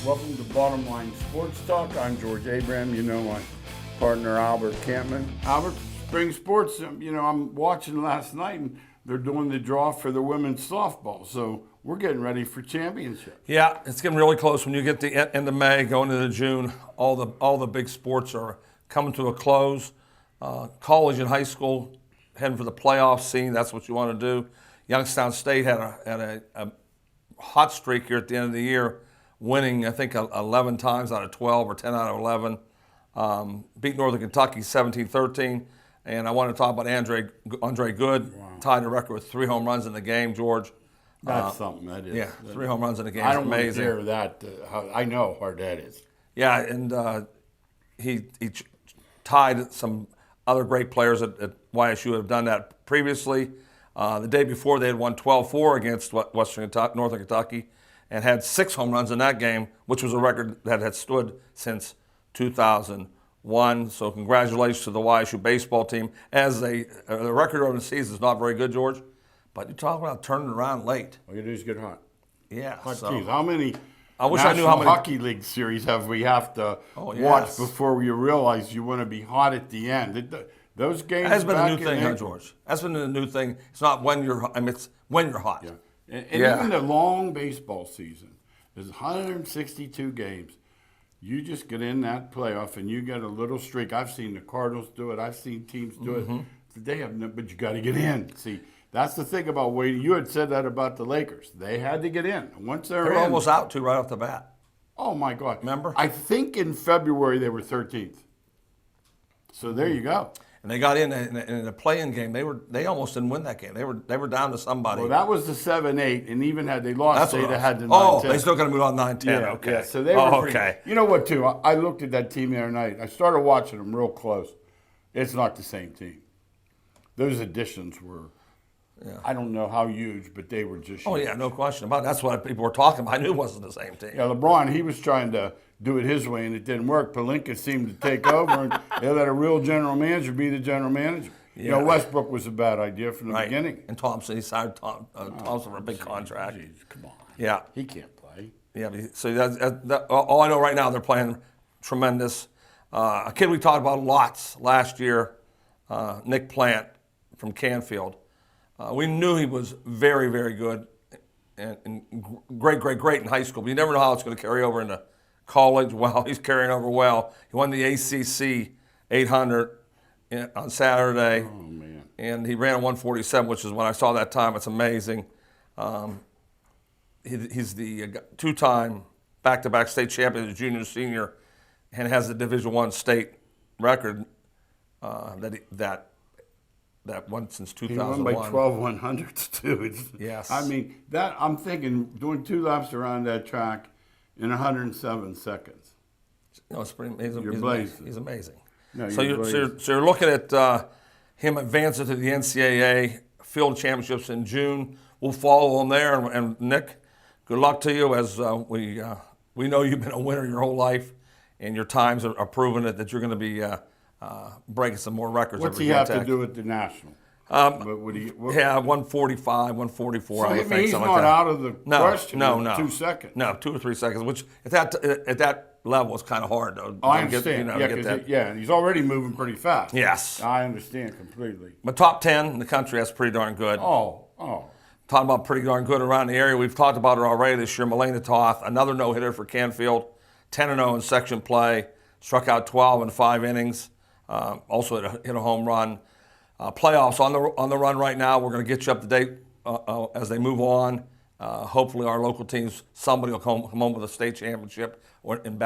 Welcome to Bottom Line Sports Talk. I'm George Abraham. You know my partner Albert Campman. Albert, spring sports, I'm watching last night and they're doing the draw for the women's softball. So we're getting ready for championship. Yeah, it's getting really close. When you get the end of May, going into June, all the big sports are coming to a close. College and high school heading for the playoff scene. That's what you want to do. Youngstown State had a hot streak here at the end of the year, winning, I think, 11 times out of 12 or 10 out of 11. Beat Northern Kentucky 17-13. And I want to talk about Andre Good. Wow. Tied the record with 3 home runs in the game, George. That's something, that is. Yeah, 3 home runs in the game. I don't amazing. hear that. I know how hard that is. Yeah, and he tied some other great players at YSU who have done that previously. The day before, they had won 12-4 against Northern Kentucky and had 6 home runs in that game, which was a record that had stood since 2001. So congratulations to the YSU baseball team. As the record over the season is not very good, George, but you're talking about turning around late. All you do is get hot. Yeah. Geez, how many I wish I knew how many Hockey League series have to watch before you realize you want to be hot at the end? Those games. That has been a new thing, huh, George? That's been a new thing. It's not when you're hot. I mean, it's when you're hot. Yeah. And even the long baseball season, there's 162 games. You just get in that playoff and you get a little streak. I've seen the Cardinals do it. I've seen teams do it. They have no, but you got to get in. See, that's the thing about waiting. You had said that about the Lakers. They had to get in. Once they're in, almost out too right off the bat. Oh my God! Remember? I think in February they were 13th. So there you go. And they got in a play-in game. They almost didn't win that game. They were down to somebody. Well, that was the 7-8, and even had they lost, they'd have had the 9-10. Oh, they still got to move on 9-10. Yeah, okay. Yeah, so they were pretty, okay. You know what, too? I looked at that team the other night. I started watching them real close. It's not the same team. Those additions were, I don't know how huge, but they were just huge. Oh, yeah, no question about it. That's what people were talking about. I knew it wasn't the same team. Yeah, LeBron, he was trying to do it his way, and it didn't work. Pelinka seemed to take over, and they let a real general manager be the general manager. Yeah. Westbrook was a bad idea from the beginning. And Thompson, he signed Thompson for a big contract. Geez, come on. Yeah. He can't play. Yeah, so all I know right now, they're playing tremendous. A kid we talked about lots last year, Nick Plant from Canfield. We knew he was very, very good and great in high school, but you never know how it's going to carry over into college. Well, he's carrying over well. He won the ACC 800 on Saturday. Oh, man. And he ran a 147, which is when I saw that time. It's amazing. He's the 2-time back-to-back state champion as a junior senior and has the Division I state record that won since 2001. He won by 12 100s, too. Yes. I mean, that I'm thinking doing 2 laps around that track in 107 seconds. No, it's pretty amazing. He's amazing. No, so you're looking at him advancing to the NCAA field championships in June. We'll follow him there. And Nick, good luck to you, as we know you've been a winner your whole life, and your times are proving it that you're going to be breaking some more records. What's he have to do with the national? Yeah, 145, 144. So, I would think, he's something not like that. out of the question. No. 2 seconds. No, 2 or 3 seconds. Which at that level is kind of hard, though. I understand. And he's already moving pretty fast. Yes, I understand completely. But top 10 in the country, that's pretty darn good. Oh. Talking about pretty darn good around the area. We've talked about it already this year. Melena Toth, another no-hitter for Canfield, 10-0 in section play, struck out 12 in 5 innings. Also hit a home run. Playoffs on the run right now. We're going to get you up to date as they move on. Hopefully, our local teams, somebody will come home with a state championship, or in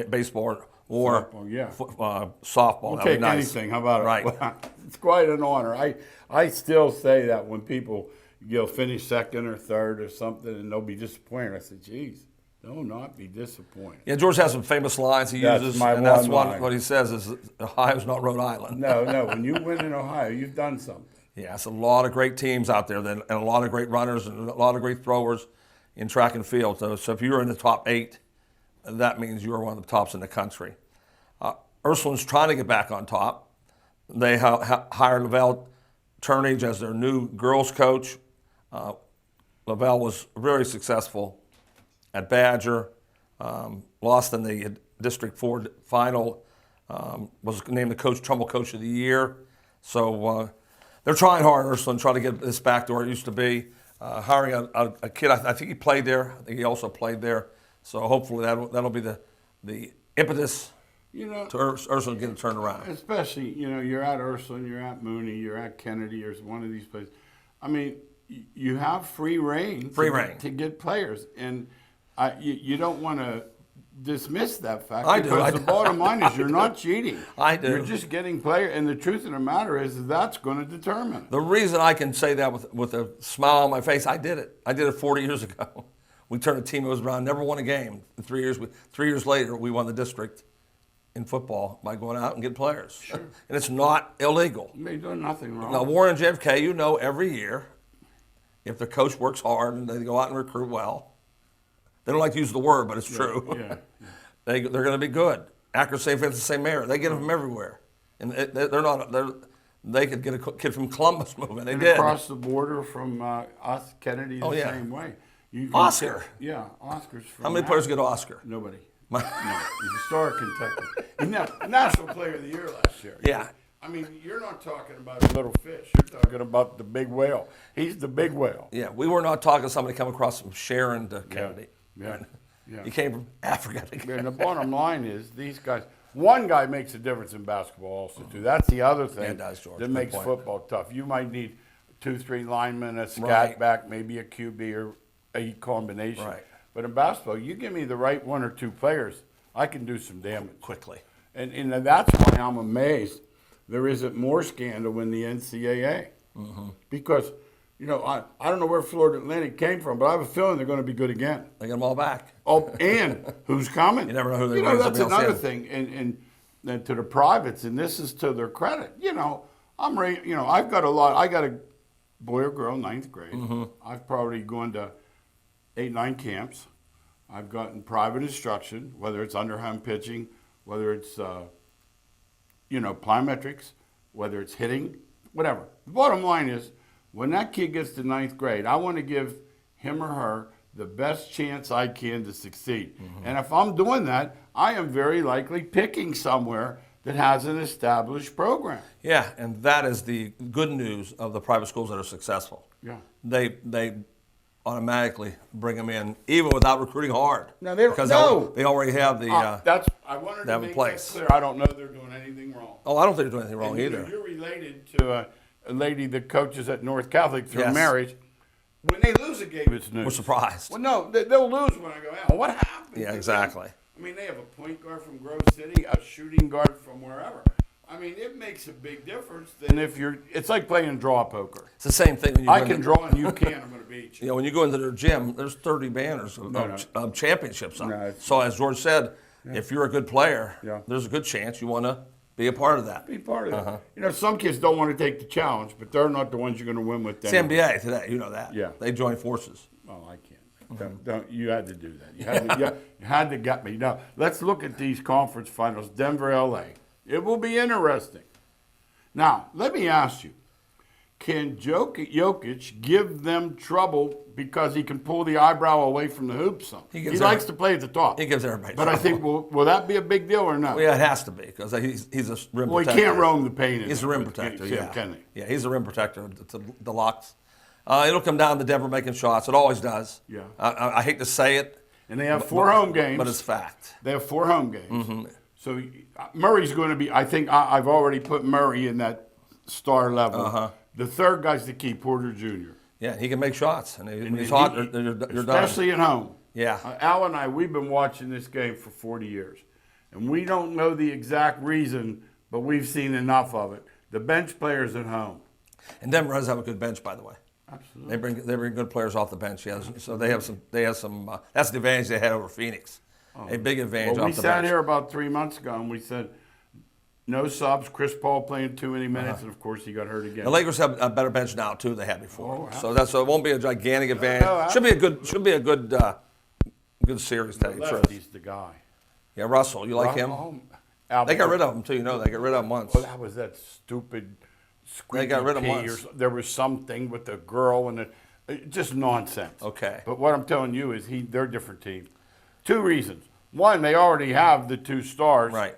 baseball or softball. We'll That'd take be nice. anything. How about it? Right. It's quite an honor. I still say that when people finish second or third or something and they'll be disappointed. I say, geez, do not be disappointed. Yeah, George has some famous lines he uses, and that's what he says is Ohio's not Rhode Island. No. When you win in Ohio, you've done something. Yeah, it's a lot of great teams out there, and a lot of great runners and a lot of great throwers in track and field. So if you're in the top 8, that means you're one of the tops in the country. Ursuline's trying to get back on top. They hired Lavelle Turnage as their new girls coach. Lavelle was very successful at Badger. lost in the District 4 final, was named the Trumbull Coach of the Year. So they're trying hard, Ursuline, trying to get this back to where it used to be. Hiring a kid, I think he played there. I think he also played there. So hopefully that'll be the impetus to Ursuline getting turned around. Especially, you're at Ursuline, you're at Mooney, you're at Kennedy, or one of these places. I mean, you have free reign to get players. And you don't want to dismiss that fact. I do. Because the bottom line is you're not cheating. I do. You're just getting players. And the truth of the matter is that's going to determine. The reason I can say that with a smile on my face, I did it. I did it 40 years ago. We turned a team that was around, never won a game. In 3 years, 3 years later, we won the district in football by going out and getting players. Sure. And it's not illegal. They're doing nothing wrong. Now, Warren and JFK, every year, if the coach works hard and they go out and recruit well, they don't like to use the word, but it's true. Yeah. They're going to be good. Akron St. Vincent St. Mary, they get them from everywhere. And they could get a kid from Columbus moving. They did. Across the border from us, Kennedy, the same way. Oscar. Oscar's from. How many players get Oscar? Nobody. No, he's a star of Kentucky. He's National Player of the Year last year. Yeah. I mean, you're not talking about a little fish. You're talking about the big whale. He's the big whale. Yeah, we were not talking to somebody come across from Sharon to Kennedy. Yeah. He came from Africa. And the bottom line is these guys. One guy makes a difference in basketball also, too. That's the other thing it does, George. that Good makes point. football tough. You might need 2-3 linemen, a scat back, maybe a QB or a combination. Right. But in basketball, you give me the right 1 or 2 players, I can do some damage. Quickly. And that's why I'm amazed there isn't more scandal in the NCAA. Mm-hmm. Because, I don't know where Florida Atlantic came from, but I have a feeling they're going to be good again. They get them all back. Oh, and who's coming? You never know who they're going to be. That's another thing. And to the privates, and this is to their credit. I'm ready. I've got a lot. I got a boy or girl, 9th grade. Mm-hmm. I've probably gone to 8, 9 camps. I've gotten private instruction, whether it's underhand pitching, whether it's, plyometrics, whether it's hitting, whatever. The bottom line is, when that kid gets to 9th grade, I want to give him or her the best chance I can to succeed. Mm-hmm. And if I'm doing that, I am very likely picking somewhere that has an established program. Yeah, and that is the good news of the private schools that are successful. Yeah. They automatically bring them in, even without recruiting hard. No, they because don't. they already have the. I wanted to make that clear. I don't know they're doing anything wrong. Oh, I don't think they're doing anything wrong either. You're related to a lady that coaches at North Catholic through marriage. When they lose a game, it's news. We're surprised. Well, no, they'll lose when I go, what happened? Yeah, exactly. I mean, they have a point guard from Grove City, a shooting guard from wherever. I mean, it makes a big difference than if it's like playing draw poker. It's the same thing. When you I can draw and you can't, I'm going to beat you. When you go into their gym, there's 30 banners of championships on it. So as George said, if you're a good player, there's a good chance you want to be a part of that. Be part of it. Some kids don't want to take the challenge, but they're not the ones you're going to win with. It's NBA today, you know that. Yeah. They join forces. Oh, I can't. Don't, you had to do that. You had to get me. Now, let's look at these conference finals, Denver, LA. It will be interesting. Now, let me ask you, can Jokic give them trouble because he can pull the eyebrow away from the hoop some? He likes to play at the top. He gives everybody But trouble. I think, will that be a big deal or not? Well, yeah, it has to be because he's a rim protector. Well, he can't roam the paint. He's a rim protector, Can he? Yeah, he's a rim protector to the locks. It'll come down to Denver making shots. It always does. Yeah. I hate to say it. And they have 4 home games. But it's fact. They have 4 home games. So Murray's going to be, I think I've already put Murray in that star level. The third guy's the key, Porter Jr. Yeah, he can make shots. And when he's hot, you're done. Especially at home. Yeah. Al and I, we've been watching this game for 40 years. And we don't know the exact reason, but we've seen enough of it. The bench players at home. And Denver does have a good bench, by the way. Absolutely. They bring good players off the bench. Yeah. So they have some. That's the advantage they had over Phoenix. A big advantage off the bench. We sat here about 3 months ago and we said, no subs. Chris Paul playing too many minutes, and of course he got hurt again. The Lakers have a better bench now too than they had before. So it won't be a gigantic advantage. Should be a good series. Tell you the truth. He's the guy. Yeah, Russell. You like him? They got rid of him too. They got rid of him once. Well, that was that stupid. They got rid of him once. There was something with the girl and just nonsense. Okay. But what I'm telling you is they're a different team. Two reasons. One, they already have the 2 stars. Right.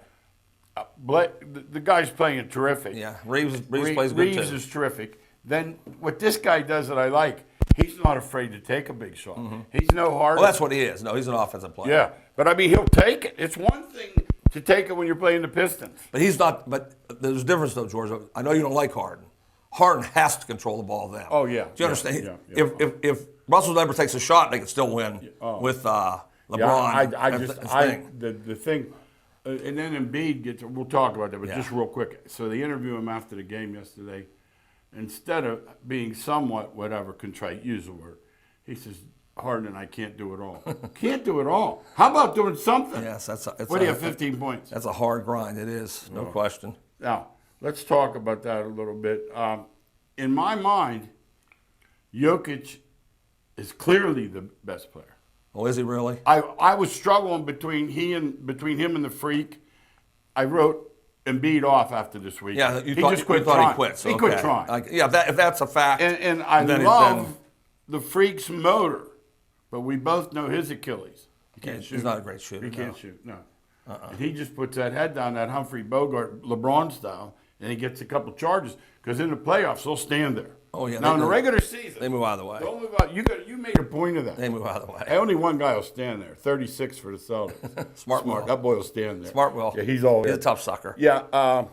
The guy's playing terrific. Yeah, Reeves plays good Reeves too. is terrific. Then what this guy does that I like, he's not afraid to take a big shot. He's no harder. Well, that's what he is. No, he's an offensive player. Yeah, but I mean, he'll take it. It's one thing to take it when you're playing the Pistons. But he's not. But there's a difference, though, George. I know you don't like Harden. Harden has to control the ball then. Oh, yeah. Do you understand? Yeah. If Russell never takes a shot, they can still win with LeBron. The thing, and then Embiid gets. We'll talk about that, but just real quick. So they interviewed him after the game yesterday. Instead of being somewhat whatever contrite, use the word, he says, "Harden, I can't do it all. Can't do it all. How about doing something?" Yes, what do you have? 15 points. That's a hard grind. It is, no question. Now let's talk about that a little bit. In my mind, Jokic is clearly the best player. Oh, is he really? I was struggling between him and the Freak. I wrote Embiid off after this week. Yeah, he just quit thought trying. he quit. So he quit trying. If that's a fact. And I then love the Freak's motor, but we both know his Achilles. He can't shoot. He's not a great shooter. He can't shoot. No. And he just puts that head down, that Humphrey Bogart LeBron style, and he gets a couple charges because in the playoffs they'll stand there. Oh yeah. Now in the regular season, they move out of the way. Don't move out. You made a point of that. They move out of the way. Only one guy will stand there. 36 for the Celtics. Smart. That boy will stand there. Smart will. Yeah, he's all. He's a tough sucker. Yeah.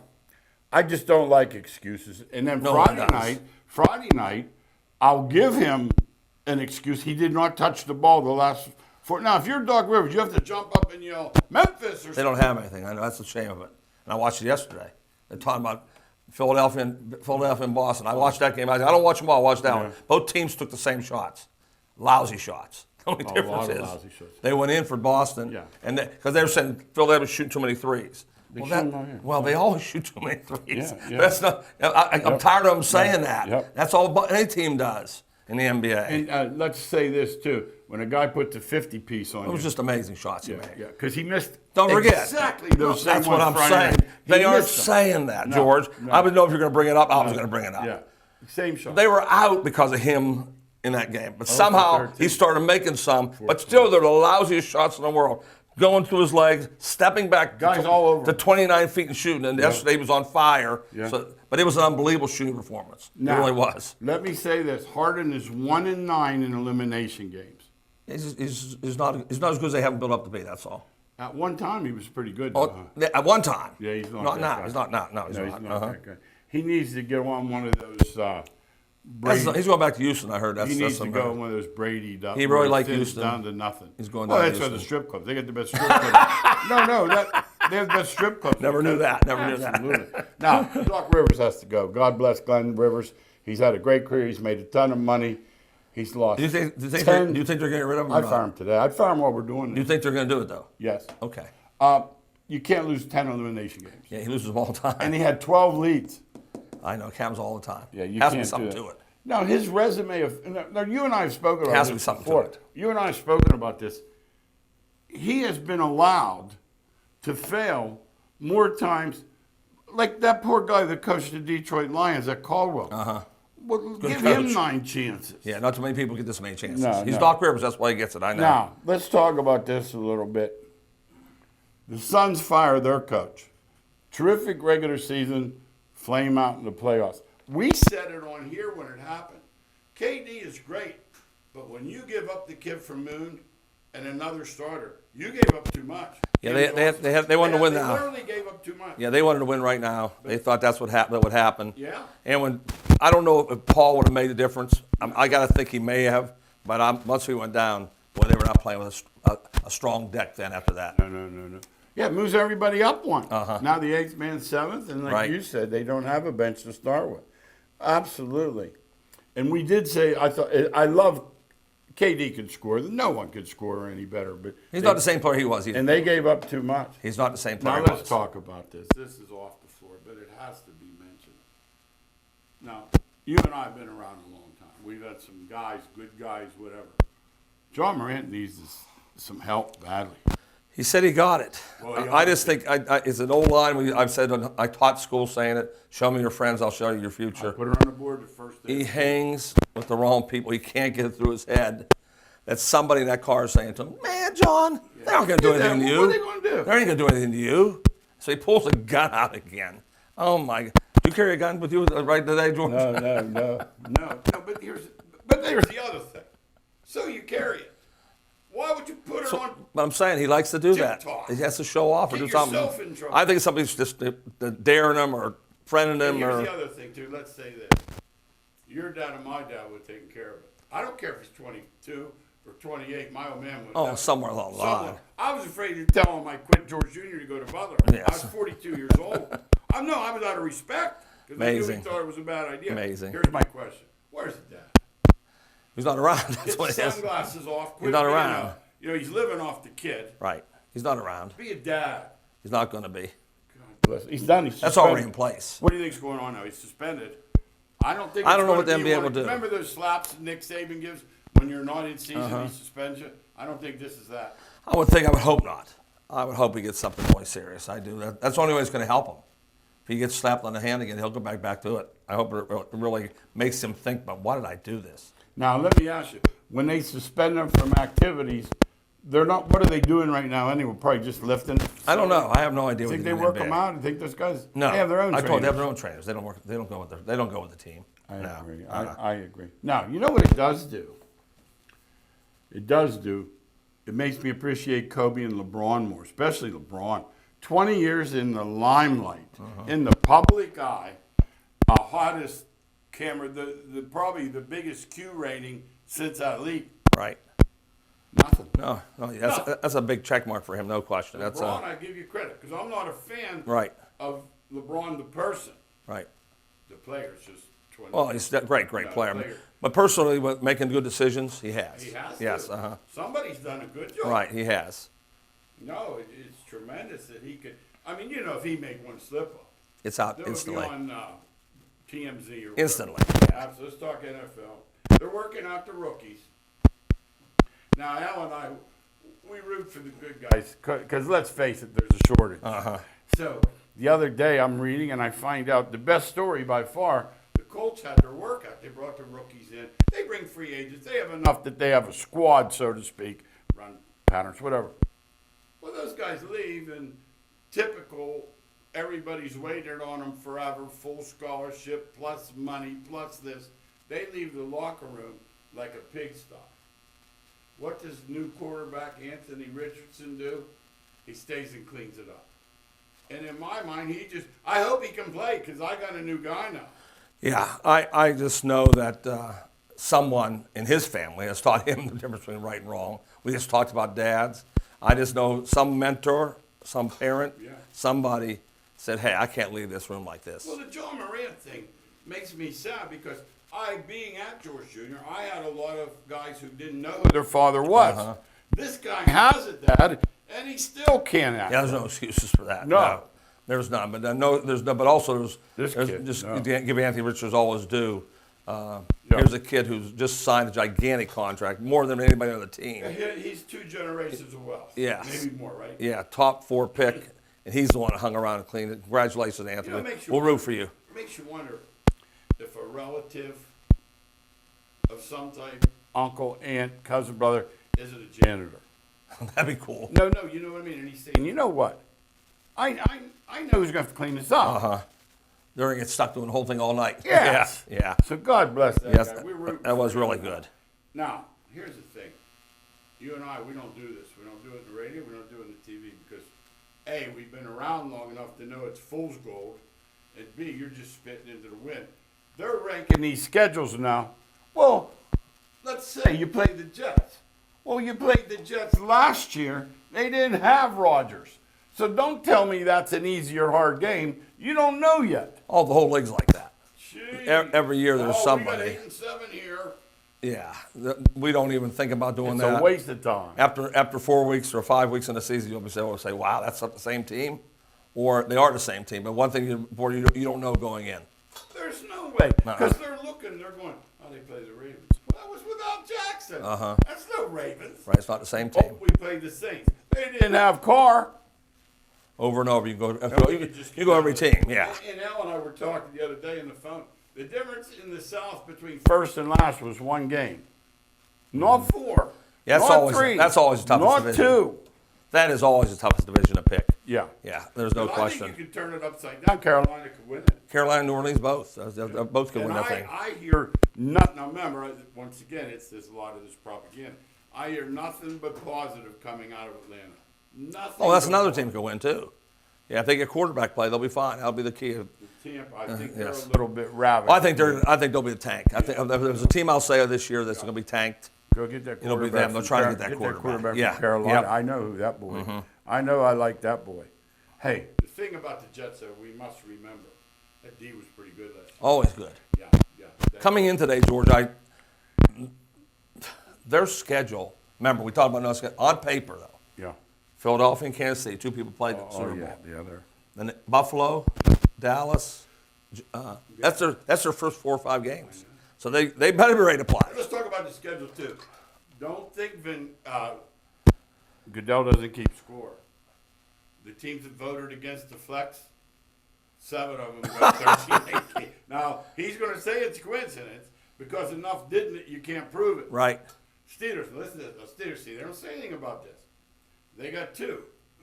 I just don't like excuses. And then Friday night, I'll give him an excuse. He did not touch the ball the last four. Now, if you're Doc Rivers, you have to jump up and yell Memphis or something. They don't have anything. I know that's the shame of it. And I watched it yesterday. They're talking about Philadelphia and Boston. I watched that game. I don't watch them all. I watched that one. Both teams took the same shots. Lousy shots. The only difference is lousy shots. they went in for Boston, and because they were saying Philadelphia was shooting too many threes. They always shoot too many threes. Yeah. That's not. I'm tired of them saying that. Yep. That's all any team does in the NBA. And let's say this too: when a guy puts a 50-piece on It was just amazing shots he made. yeah, because he missed. Don't forget. Exactly those same That's what ones I'm Friday saying. night. He They aren't missed them. saying that, No, George. no. I would know if you're going to bring it up. I was going to bring it up. Yeah, same shot. They were out because of him in that game. But for somehow 13. he started making some. But still, they're the lousiest shots in the world. Going through his legs, stepping back Guys all over to him. 29 feet and shooting. And yesterday he was on fire. Yeah. But it was an unbelievable shooting performance. Now, it really was. Let me say this: Harden is 1-9 in elimination games. He's not as good as they have him built up to be, that's all. At one time, he was pretty good. At one time. Yeah, he's not Not that now. guy. He's not now. No, he's No, not. he's not that good. He needs to get on one of those. He's going back to Houston, I heard. He needs to go on one of those Brady. He really liked Houston. Down to nothing. He's going well, down to that's Houston. the strip clubs. They got the best strip clubs. No, they have the best strip clubs. Never knew that. Never knew that. Absolutely. Now, Doc Rivers has to go. God bless Glenn Rivers. He's had a great career. He's made a ton of money. He's lost. Do you think they're getting rid of him? I'd fire him today. I'd fire him while we're doing Do you this. think they're going to do it, though? Yes. Okay. You can't lose 10 elimination games. Yeah, he loses them all the time. And he had 12 leads. I know, Cam's all the time. Yeah, you has to can't be something do to it. Now, his resume of now you and I have spoken about Has to this be something before. to it. You and I have spoken about this. He has been allowed to fail more times, like that poor guy that coached the Detroit Lions at Caldwell. Well, give him coach. 9 chances. Yeah, not too many people get this many chances. No, He's no. Doc Rivers, that's why he gets it. I know. Now, let's talk about this a little bit. The Suns fire their coach. Terrific regular season, flame out in the playoffs. We said it on here when it happened. KD is great, but when you give up the kid from Moon and another starter, you gave up too much. Yeah, they wanted to win now. They literally gave up too much. Yeah, they wanted to win right now. They thought that's what that would happen. Yeah. And I don't know if Paul would have made a difference. I got to think he may have, but once we went down, well, they were not playing with a strong deck then after that. No. Yeah, it moves everybody up one. Now the 8th man 7th, and like Right. you said, they don't have a bench to start with. Absolutely. And we did say, I love KD could score. No one could score any better. But He's not the same player he was either. And they gave up too much. He's not the same player Now he let's was. talk about this. This is off the floor, but it has to be mentioned. Now, you and I have been around a long time. We've had some guys, good guys, whatever. John Morant needs some help badly. He said he got it. Well, I just think it's an old line. I've said I taught school saying it. Show me your friends, I'll show you your future. Put her on the board the first day. He hangs with the wrong people. He can't get it through his head that somebody in that car is saying to him, "Man, John, they aren't going to do anything to you. What are they going to do? They ain't going to do anything to you." So he pulls a gun out again. Oh my! Do you carry a gun with you right today, George? No. But there's the other thing. So you carry it. Why would you put it on? But I'm saying he likes to do that. TikTok. He has to show off or Get do something. yourself in trouble. I think somebody's just daring him or friending him. Here's the other thing, too. Let's say this. Your dad and my dad would have taken care of it. I don't care if he's 22 or 28. My old man would. Oh, somewhere along the line. I was afraid to tell him I quit George Jr. to go to Butler. Yes. I was 42 years old. I was out of respect because I knew he Amazing. thought it was a bad idea. Amazing. Here's my question. Where's the dad? He's not around. That's Get what the it is. sunglasses off. He's not around. He's living off the kid. Right. He's not around. Be a dad. He's not going to be. God bless. He's done. He's That's suspended. already in place. What do you think's going on now? He's suspended. I don't think. I don't know what the gonna be NBA one will do. Remember those slaps Nick Saban gives when you're not in season? He suspends you. I don't think this is that. I would hope not. I would hope he gets something really serious. I do. That's the only way it's going to help him. If he gets slapped on the hand again, he'll go back to it. I hope it really makes him think about, why did I do this? Now let me ask you: when they suspend them from activities, they're not. What are they doing right now? Anyway, probably just lifting. I don't know. I have no idea. Think what they do in work the them NBA. out? I think those guys. No, They have their own. I told you, they have trainers. their own trainers. They don't work. They don't go with they don't go with the team. I No. agree. I agree. Now, you know what it does do? It makes me appreciate Kobe and LeBron more, especially LeBron. 20 years in the limelight, in the public eye, hottest camera, probably the biggest Q rating since that league. Right. Nothing. No. That's a big check mark for him, no question. That's LeBron, I give you credit, because I'm not a fan right. of LeBron the person. Right. The player's just 20. Well, he's a great No, player. player. But personally, with making good decisions, he has. He has Yes. to. Somebody's done a good job. Right. He has. No, it's tremendous that he could. I mean, if he made one slip up, It's out that instantly. would be on TMZ or whatever. Instantly. Yeah, so let's talk NFL. They're working out the rookies. Now, Al and I, we root for the good guys because let's face it, there's a shortage. So the other day I'm reading and I find out the best story by far. The Colts had their workout. They brought the rookies in. They bring free agents. They have enough that they have a squad, so to speak, run patterns, whatever. Well, those guys leave, and typical, everybody's waited on them forever, full scholarship, plus money, plus this. They leave the locker room like a pigsty. What does new quarterback Anthony Richardson do? He stays and cleans it up. And in my mind, I hope he can play because I got a new guy now. Yeah, I just know that someone in his family has taught him the difference between right and wrong. We just talked about dads. I just know some mentor, some parent, somebody said, hey, I can't leave this room like this. Well, the John Morant thing makes me sad because being at George Jr., I had a lot of guys who didn't know who their father was. This guy has a dad, and he still can't act. Yeah, there's no excuses for that. No. There's none. But but also This kid, just no. give Anthony Richards all his due. Here's a kid who's just signed a gigantic contract, more than anybody on the team. He's 2 generations of wealth. Yes. Maybe more, right? Yeah, top 4 pick, and he's the one that hung around and cleaned it. Congratulations, Anthony. It makes you We'll root wonder- for you. It makes you wonder if a relative of some type, uncle, aunt, cousin, brother, isn't a janitor. That'd be cool. No, you know what I mean? And he's saying, you know what? I know who's going to have to clean this up. They're going to get stuck doing the whole thing all night. Yes. Yeah. So God bless that Yes, guy. We're rooting that was for really him. good. Now, here's the thing. You and I, we don't do this. We don't do it in the radio. We don't do it in the TV because, A, we've been around long enough to know it's fool's gold, and B, you're just spitting into the wind. They're ranking these schedules now. Well, let's say you played the Jets. Well, you played the Jets last year. They didn't have Rodgers. So don't tell me that's an easy or hard game. You don't know yet. Oh, the whole league's like that. Jeez. Every year there's somebody. We got 8 and 7 here. Yeah. We don't even think about doing It's that. a waste of time. After 4 weeks or 5 weeks in the season, you'll be able to say, wow, that's not the same team. Or they are the same team. But one thing you don't know going in. There's no way. Because they're looking, they're going, oh, they play the Ravens. Well, that was without Jackson. That's no Ravens. Right, it's not the same team. Oh, we played the Saints. They didn't have Carr. Over and over, you go every team, yeah. And Al and I were talking the other day on the phone. The difference in the South between first and last was 1 game. Not 4. Yeah, Not three. That's always the toughest not division. Two. That is always the toughest division to pick. Yeah. Yeah, there's no But question. I think you can turn it upside down. Carolina could win it. Carolina and New Orleans both. Both could And win that thing. I hear nothing. Now remember, once again, there's a lot of this propaganda. I hear nothing but positive coming out of Atlanta. Nothing. Oh, that's but another positive. team could win too. Yeah, if they get quarterback play, they'll be fine. That'll be the key. Tampa, I think they're yes. a little bit ravaged. I think they'll be a tank. I think if there's a team I'll say this year that's going to be tanked. Go get that quarterback. It'll be them. They'll try to get that quarterback. From Carolina. Yep. I know who that boy is. I know I like that boy. Hey, the thing about the Jets, though, we must remember that D was pretty good last year. Always good. Yeah, yeah. Coming in today, George, their schedule. Remember, we talked about no schedule on paper though. Yeah. Philadelphia and Kansas City, two people played the Super Bowl. Yeah, they're. Then Buffalo, Dallas. That's their first 4 or 5 games. So they better be ready to play. Let's talk about the schedule too. Don't think Goodell doesn't keep score. The teams that voted against the flex, 7 of them got 13. 18. Now he's going to say it's coincidence because enough didn't it. You can't prove it. Right. Steelers, listen to this. The Steelers, see, they don't say anything about this. They got 2.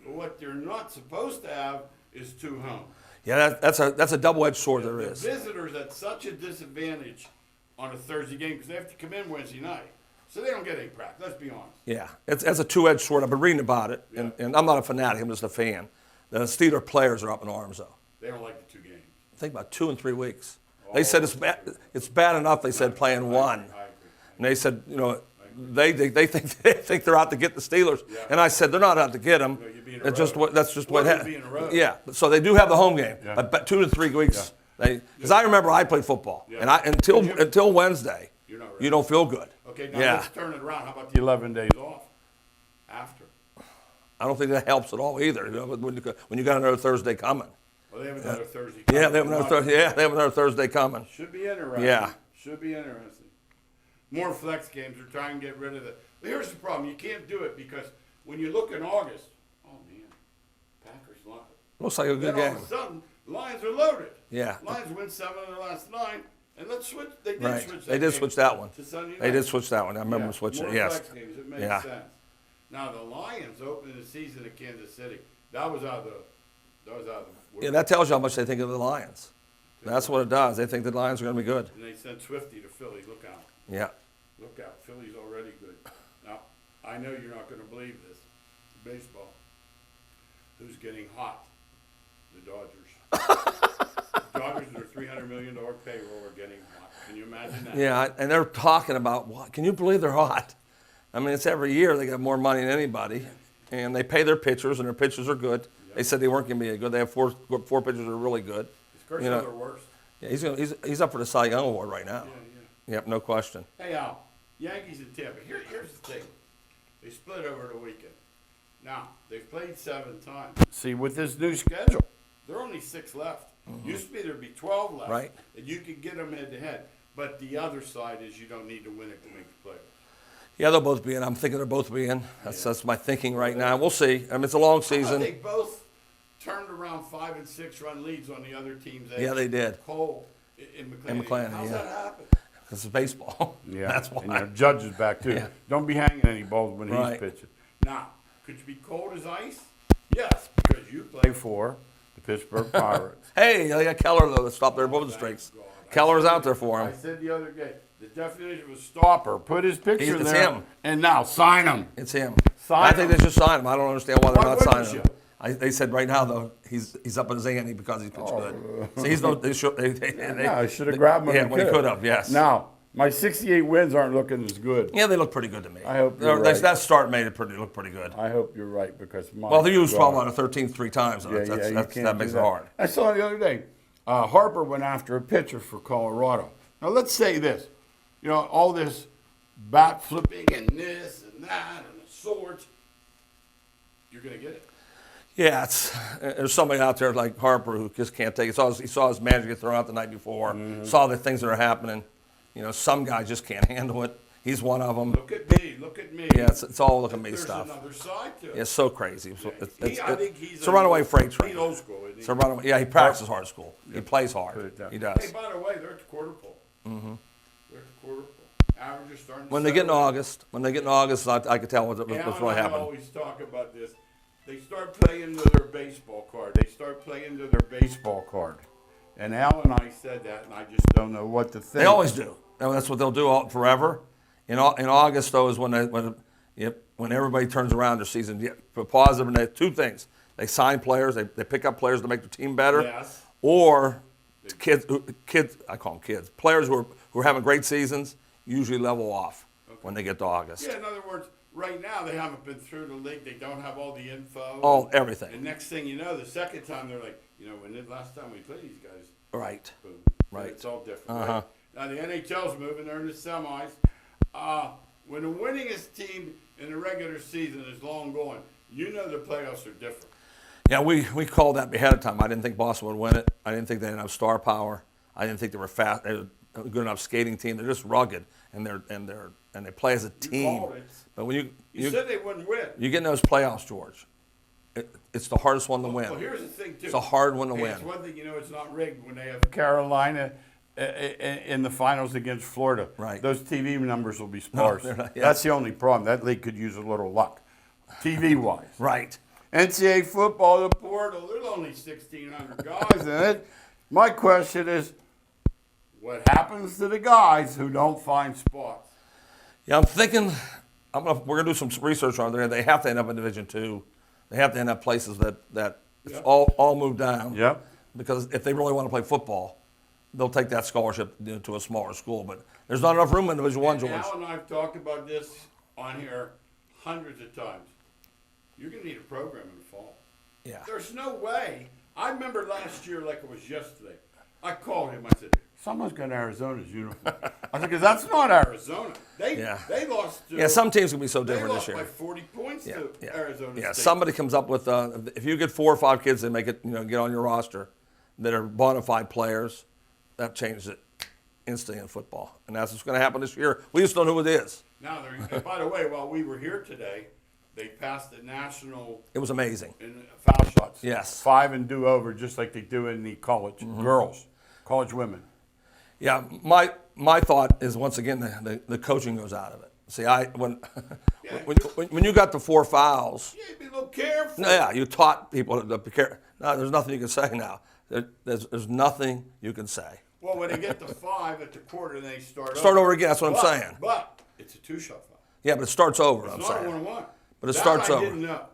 But what they're not supposed to have is 2 home. Yeah, that's a double-edged sword. There The is. visitors at such a disadvantage on a Thursday game because they have to come in Wednesday night. So they don't get any practice, let's be honest. Yeah, it's a two-edged sword. I've been reading about it, and I'm not a fanatic. I'm just a fan. The Steeler players are up in arms, though. They don't like the 2 games. I think about 2 and 3 weeks. They said it's bad enough. They said playing 1, I agree. and they said they think they're out to get the Steelers, Yeah. and I said they're not out to get them. No, you'd be in a It's just row. that's just Well, what you'd be in a row. Yeah, so they do have the home game, Yeah. but 2 to 3 weeks. Because I remember I played football, Yeah. and until Wednesday, You're not ready. you don't feel good. Okay, now Yeah. let's turn it around. How about the 11 days off after? I don't think that helps at all either. When you got another Thursday coming. Well, they have another Thursday. Yeah, they have another Thursday. Yeah, they have another Thursday coming. Should be interesting. Yeah. Should be interesting. More flex games. They're trying to get rid of it. But here's the problem. You can't do it because when you look in August, oh, man, Packers Lions. Looks like a good Then all game. of a sudden, Lions are loaded. Yeah. Lions win 7 of their last 9. And let's switch. They did Right. switch that They did game switch that one. to Sunday night. They did switch that one. I remember Yeah, switching more it. Yes. flex games. It makes Yeah. sense. Now the Lions opened the season at Kansas City. That was out of the. Yeah, that tells you how much they think of the Lions. That's what it does. They think the Lions are going to be good. And they sent Swifty to Philly. Look out. Yeah. Look out. Philly's already good. Now, I know you're not going to believe this. Baseball. Who's getting hot? The Dodgers. Dodgers and their $300 million payroll are getting hot. Can you imagine that? Yeah, and they're talking about what? Can you believe they're hot? I mean, it's every year they got more money than anybody, and they pay their pitchers, and their pitchers are good. They said they weren't going to be good. They have four pitchers that are really good. Is Kershaw their worst? Yeah, he's up for the Cy Young Award right now. Yeah. Yep, no question. Hey, Al, Yankees and Tampa. Here's the thing. They split over the weekend. Now, they've played 7 times. See, with this new schedule, there are only 6 left. Used to be there'd be 12 left. Right. And you could get them head-to-head. But the other side is you don't need to win it to make the playoffs. Yeah, they'll both be in. I'm thinking they'll both be in. That's my thinking right now. We'll see. I mean, it's a long season. They both turned around 5 and 6 run leads on the other team's edge. Yeah, they did. Cole in McLean. And McLean, How's yeah. that happen? This is baseball. Yeah, That's why. And your judge is back too. Yeah. Don't be hanging any balls when Right. he's pitching. Now, could you be cold as ice? Yes, because you play for the Pittsburgh Pirates. Hey, they got Keller though to stop their bullet streaks. God. Keller's out there for I him. said the other day, the definition of a stopper. Put his picture It's there, him. and now sign him. It's him. Sign I think him. they should sign him. I don't understand why they're Why not wouldn't signing you? him. They said right now though he's up in his ante because he's pitched good. So he's no. They should. Yeah, I should have grabbed him. Yeah, when well, he could have. Yes. Now, my 68 wins aren't looking as good. Yeah, they look pretty good to me. I hope you're right. That start made it look pretty good. I hope you're right because my Well, they used 12 God. out of 13 3 times. Yeah, That makes it hard. I saw the other day, Harper went after a pitcher for Colorado. Now let's say this, all this bat flipping and this and that and the swords, you're gonna get it. Yeah, there's somebody out there like Harper who just can't take it. He saw his manager get thrown out the night before. Saw the things that are happening. Some guy just can't handle it. He's one of them. Look at me. Yeah, it's all look at me There's stuff. another side to it. It's so crazy. I think It's a runaway freight He's train. old school, isn't he? It's a runaway. Yeah, he practices hard at school. He plays Put hard. it down. He does. Hey, by the way, they're at the quarter pole. They're at the quarter pole. Average just starting to When they get in settle in. August, I could tell what's Al really and I happening. always talk about this. They start playing to their baseball card. And Al and I said that, and I just don't know what to think. They always do. And that's what they'll do forever. In August, though, is when everybody turns around their season. Yeah, for positive, and they two things: they sign players, they pick up players to make their team better, Yes. or kids. I call them kids. Players who are having great seasons usually level off when they get to August. Yeah, in other words, right now they haven't been through the league. They don't have all the info. Everything. And next thing you know, the second time they're like, when the last time we played these guys, Right. boom. Right. It's all different. Uh-huh. Right? Now the NHL's moving. They're in the semis. When the winningest team in the regular season is long gone, the playoffs are different. Yeah, we called that ahead of time. I didn't think Boston would win it. I didn't think they had enough star power. I didn't think they were fast. They were a good enough skating team. They're just rugged, and they play as a team. Called it. But when You said they wouldn't win. you get in those playoffs, George, it's the hardest one to win. Well, here's the thing, too. It's a hard one to win. It's one thing, it's not rigged when they have Carolina in the finals against Florida. Right. Those TV numbers will be sparse. they're not, yeah. That's the only problem. That league could use a little luck, TV-wise. Right. NCAA football, the portal, there's only 1,600 guys in it. My question is, what happens to the guys who don't find spots? Yeah, I'm thinking we're gonna do some research on there. They have to end up in Division II. They have to end up places that it's Yep. all moved down. Yep. Because if they really want to play football, they'll take that scholarship to a smaller school. But there's not enough room in Division I, George. Al and I have talked about this on here hundreds of times. You're going to need a program in the fall. Yeah. There's no way. I remember last year like it was yesterday. I called him. I said, someone's got Arizona's uniform. I said, because that's not Arizona. They lost to. Yeah, some teams can be so They different lost this by year. 40 points to Arizona Yeah, State. somebody comes up with if you get 4 or 5 kids that make it, get on your roster that are bona fide players, that changes it instantly in football, and that's what's going to happen this year. We just don't know who it is. Now, and by the way, while we were here today, they passed the national It was amazing. in foul shots. Yes. 5 and do over, just like they do in the college girls, college women. Yeah, my thought is once again the coaching goes out of it. See, when you got the 4 fouls, Yeah, be a little careful. yeah, you taught people to be careful. No, there's nothing you can say now. There's nothing you can say. Well, when they get to 5 at the quarter, they start over again. That's what I'm saying. But it's a 2-shot foul. Yeah, but it starts over. It's I'm not saying. a 1-1. But it That starts I over. didn't know.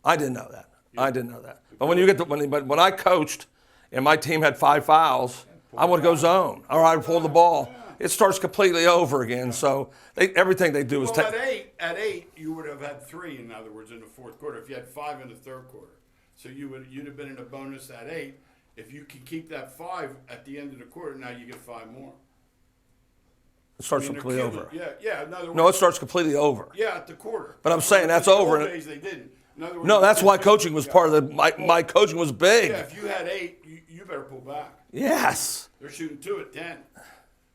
I didn't know that. I didn't know that. But when you get when I coached and my team had 5 fouls, I would go zone or I'd pull the ball. It starts completely over again. So everything they do is Well, at eight, you would have had 3. In other words, in the fourth quarter, if you had 5 in the third quarter, so you'd have been in a bonus at 8. If you can keep that 5 at the end of the quarter, now you get 5 more. It starts I mean, completely they're over. killing- Yeah. In other words, No, it starts completely over. Yeah, at the quarter. But I'm saying that's In the over. old days, they didn't. In other words, No, that's why coaching was yeah. part of my coaching was big. Yeah, if you had 8, you better pull back. Yes. They're shooting 2 at 10.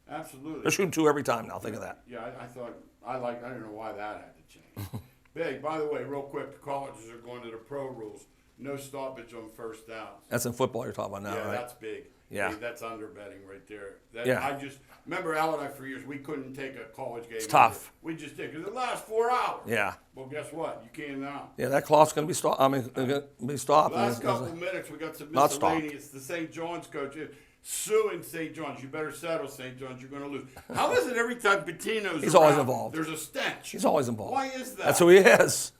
Absolutely. They're shooting 2 every time now. Think of that. Yeah, I don't know why that had to change. Big, by the way, real quick, the colleges are going to the pro rules. No stoppage on first downs. That's in football you're talking about now, Yeah, right? that's big. Yeah. Hey, that's underbetting right there. Yeah. I just remember Al and I for years we couldn't take a college game. It's tough. We just did because it lasts 4 hours. Yeah. Well, guess what? You can now. Yeah, that clock's going to be stopped. I mean, going to be stopped. Last couple of minutes, we got some Not stopped. miscellaneous. The St. John's coach is suing St. John's. You better settle, St. John's. You're going to lose. How is it every time Patino's He's around, always involved. there's a stench? He's always involved. Why is that? That's who he is.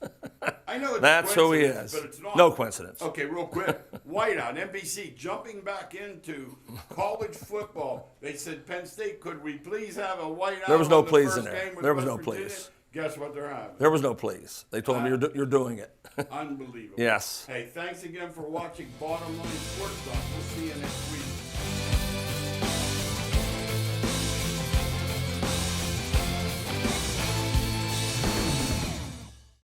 I know it's That's who he coincidence, is. but it's not. No coincidence. Okay, real quick. Whiteout, NBC, jumping back into college football. They said, Penn State, could we please have a whiteout? There was no on the please in first there. game with There was West no Virginia? please. Guess what they're having? There was no please. They told him you're doing it. Unbelievable. Yes. Hey, thanks again for watching Bottom Line Sports Talk. We'll see you next week.